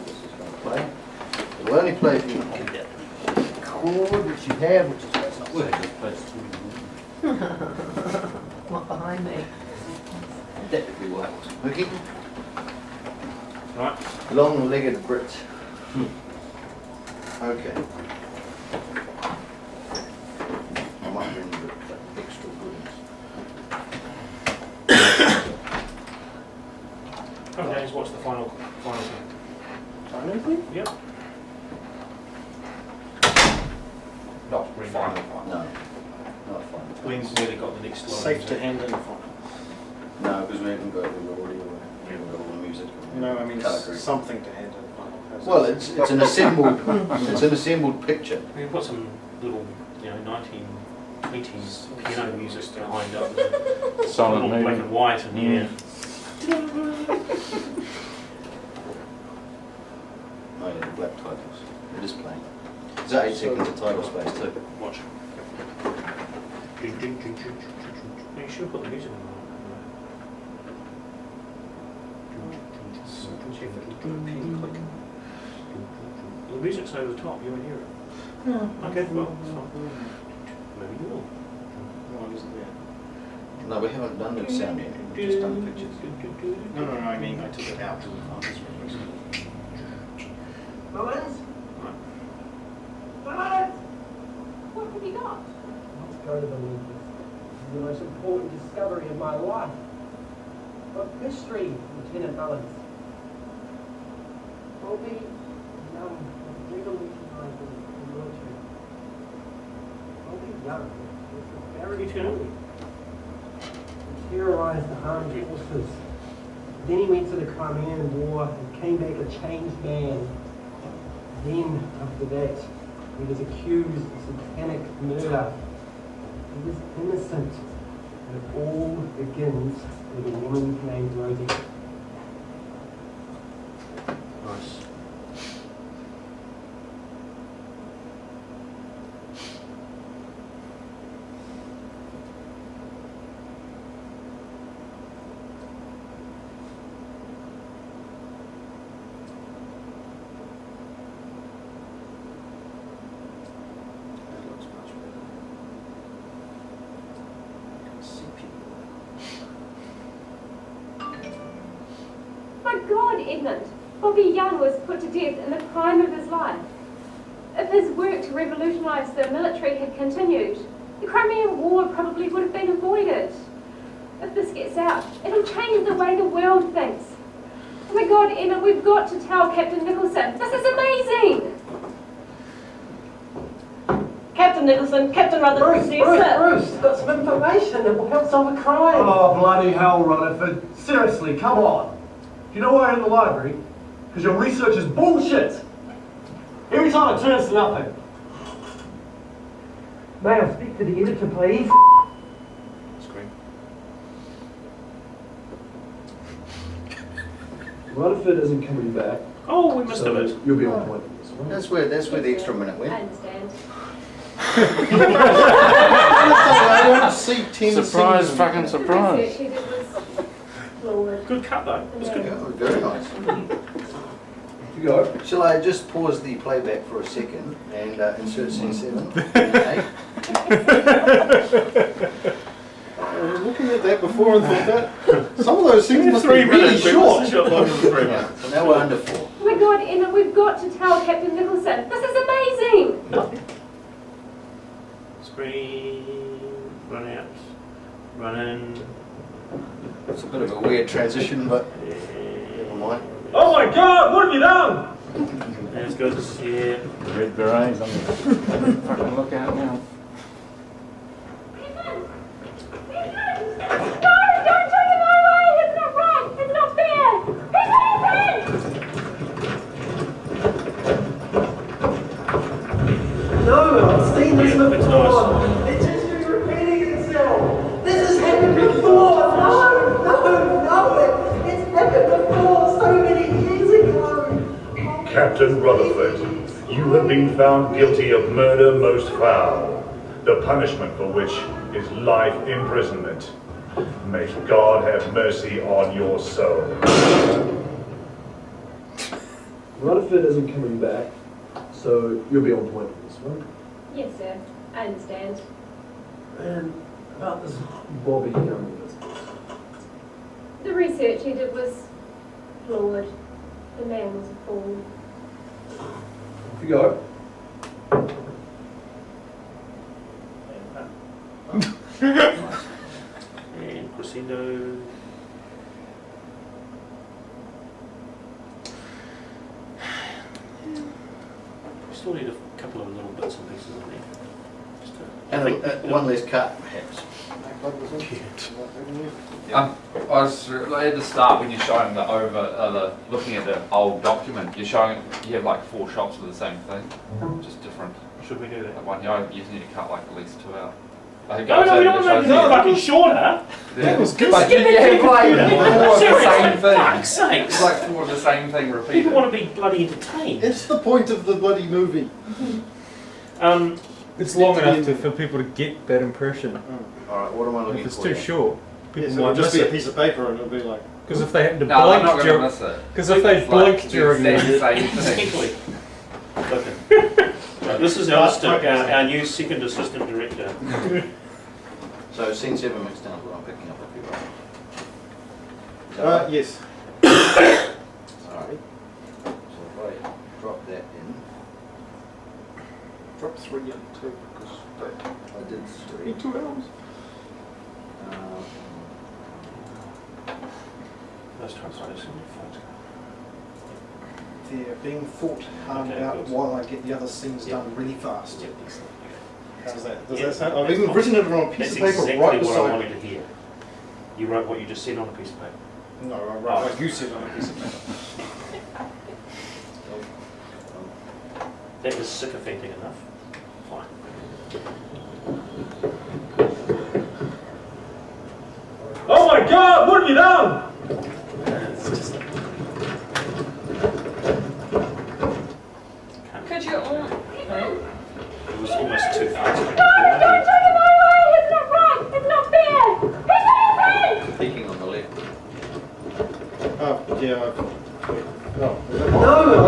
This is going to play. It will only play if you get that chord which you have, which is why it's not working. Not behind me. That would be why it wasn't working. Right. Long-legged Brit. Okay. I might bring the extra goodies. Come James, what's the final thing? Final thing? Yep. Not final. No, not final. Glenn's nearly got the next line. Safe to hand in the final. No, because we haven't got the audio, we haven't got all the music. No, I mean, Colour grading. something to hand in the final. Well, it's an assembled picture. We've got some little, 1920s piano music behind it. Silent Little black movie. and white and yeah. Oh yeah, the black titles. It is playing. Is that 8 seconds of title space too? Watch. You should put the music on. The music's over the top, you won't hear it. Okay, well, it's fine. Maybe you will. No, it isn't there. No, we haven't done the sound yet. We've just done the pictures. No, I mean, I took it out to the final. Mullins? Right. Mullins? What have you got? Let's go to the meeting. This is the most important discovery of my life. What history, Lieutenant Mullins? Bobby Young revolutionized the military. Bobby Young was a very Lieutenant? He terrorized the armed forces. Then he went to the Crimean War and came back a changed man. Then, after that, he was accused of satanic murder. He was innocent. And it all begins with a woman named Rosie. Nice. That looks much better. I can see people. My God, Edmund! Bobby Young was put to death in the prime of his life. If his work to revolutionise the military had continued, the Crimean War probably would have been avoided. If this gets out, it'll change the way the world thinks. Oh my God, Edmund, we've got to tell Captain Nicholson. This is amazing! Captain Nicholson, Captain Rutherford, Bruce, got some information that will help solve a crime. Oh, bloody hell, Rutherford. Seriously, come on. Do you know why you're in the library? Because your research is bullshit. Every time it turns to nothing. May I speak to the editor, please? Screen. Rutherford isn't coming back. Oh, we missed a bit. You'll be on point with this That's where the extra minute I went. understand. I don't see 10 Surprise, scenes. fucking The surprise. research he did was flawed. Good cut though. It was good. Yeah, very nice. You go. Shall I just pause the playback for a second and insert scene 7? I was looking at that before and thought that some of those scenes must be 3 really minutes. short. Short. Yeah, so now we're under 4. Oh my god, Emma, we've got to tell Captain Nicholson. This is amazing! Screen, run out, run in. It's a bit of a weird transition, but never mind. Oh my God, what have you done? That's good. Yeah. Red berets, I'm gonna fucking look out now. No, don't take him away! It's not right! It's not fair! He's my friend! No, I've seen this Yeah, it's before. It just keeps repeating itself. This has happened before. No. It's happened before so many years ago. Captain Rutherford, you have been found guilty of murder most foul, the punishment for which is life imprisonment. May God have mercy on your soul. Rutherford isn't coming back, so you'll be on point with this one. Yes, sir. I understand. And about this Bobby Young business. The research he did was flawed. The man was a fool. Off you go. And crescendo. We still need a couple of little bits and pieces in there. Just And one less cut, perhaps. I was at the start when you're showing looking at the old document, you're showing you have like 4 shots of the same thing, just different. Should we do that? Like one, you just need to cut like at least 2 out. No, we don't want to make it fucking shorter. That was good. But you have like 4 of the Seriously, same thing. fuck's sakes. It's like 4 of the same thing repeated. People want to be bloody entertained. It's the point of the bloody movie. It's long enough for people to get that impression. Alright, what am I looking If it's for? too here? short, people Yes, it'll might just miss be a it. piece of paper and it'll be like. Because if they happen to No, I'm not blink going to during, miss it. because if they It's blink like during the the, same thing. Exactly. Okay. Right, this is Alistair, our new second assistant director. So scene 7 mixed down is what I'm picking up if you right. Yes. Alright. So if I drop that in, Drop 3 and 2 because I did 3. 2 hours. Let's translate this into photo. They're being fought hard Okay, out good. while I get the other scenes Yeah. done really fast. Yep, excellent. How's that? Does Yeah, that sound? I've that's even fine. written it on a piece That's of paper exactly right what I beside wanted to hear. You wrote what you just said on a piece of paper. No, I wrote like you said on a piece of paper. That was sycophantic enough. Fine. Oh my God, what have you done? It's just Could you all... it was almost too fast. No, don't take him away! It's not right! It's not fair! He's my friend! Peeking on the left. Oh, yeah. No,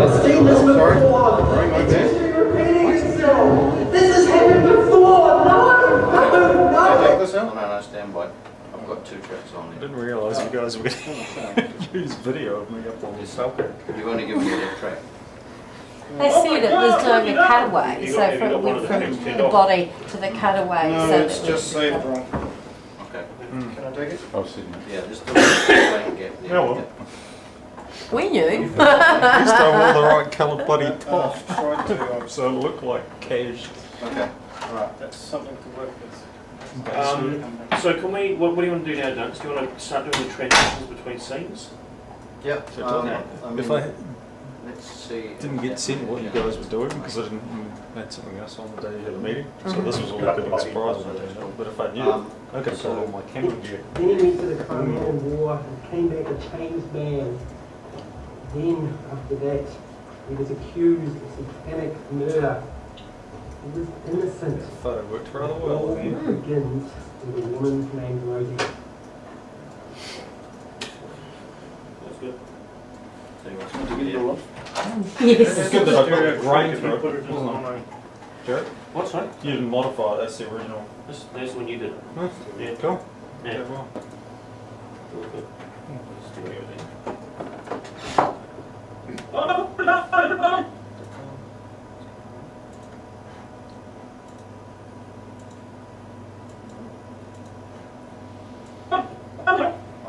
I've seen this before. Sorry, my It's bad. just repeating itself. This has happened before. No. Take this No, out. no, stand by. I've got 2 tracks on I there. didn't realise you guys were going to use video of me up on the Falcon. You've only given me a left track. They said it was doing a cutaway, You so got- you it got one went of the from things turned the off. body to the cutaway. No, so it's that just was- saved wrong. Okay. Can I take it? Oh, Sydney. Yeah, just the blank gap there. Yeah, well. We knew. This time all the right coloured bloody I've top, tried to. so it looked like cash. Okay. Alright, that's something to work with. So can we, what do you want to do now, Dunce? Do you want to start doing the transitions between scenes? Yep. So if I let's see. didn't get sent what you guys were doing, because I didn't had something else on the day you had a meeting, so this was all a bit of a surprise when I didn't know. But if I knew, I could have got all my camera gear. Then he went to the Crimean War and came back a changed man. Then, after that, He was accused of satanic murder. He was innocent. I thought it worked rather It well. all begins with a woman named Rosie. That's good. It's good that I put the grain If through you it. put it just wasn't on it? a- Jared? What's right? You didn't modify it, that's the original. That's when you did it. Huh? Yeah. Cool. Yeah. Okay, well. All good. Let's do everything.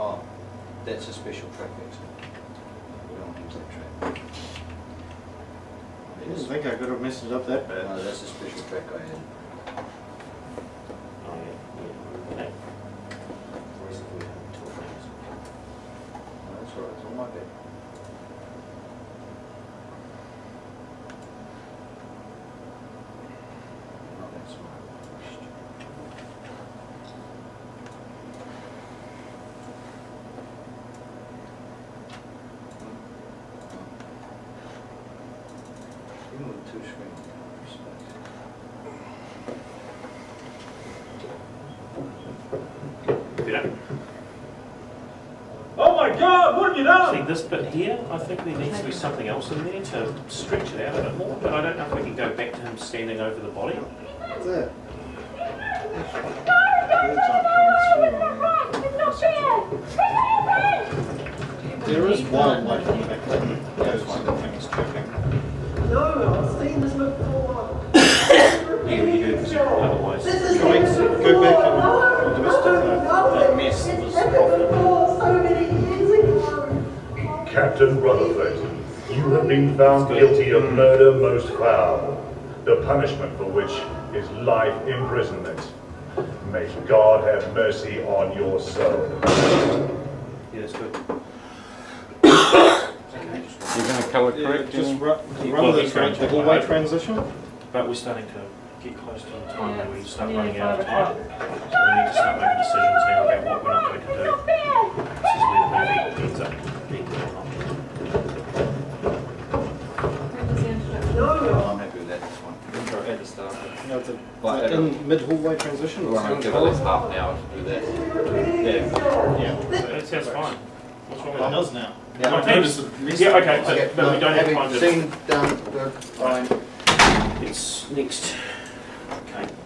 Oh, that's a special track actually. We don't use that track. I didn't think I could have messed it up that bad. No, that's a special track I had. Oh, yeah. Okay. Where's the food? Two things. No, that's all right, it's on my bed. Not that smart. Even with two screens, respect. Oh my God, what have you done? See this bit here, I think there needs to be something else in there to stretch it out a bit more, but I don't know if we can go back to him standing over the body. What's that? There is one like from back then. There's one that thing is choking. No, I've seen this before. Yeah, you do, because otherwise. This is Go back and do the rest of that mess that was off. so many years ago. Captain Rutherford, you have been found guilty of murder most foul, the punishment for which is life imprisonment. May God have mercy on your soul. Yeah, that's good. You're going to colour Yeah, correct? just Jimmy? run the hallway transition. But we're starting to get close to the time where we start Yeah, running out of 5 time. So we need to start making decisions now about what we're not going to do. This is where the movie ends up being or not. I'm happy with that, this one. Intro at the start. No, it's Like, in mid-hallway transition. We're going to give at least half an hour to do that. Yeah. That sounds fine. What's wrong with It that? does now. Yeah, My team's- yeah, okay, but we don't have time to. Scene done, good, fine. It's next. Okay.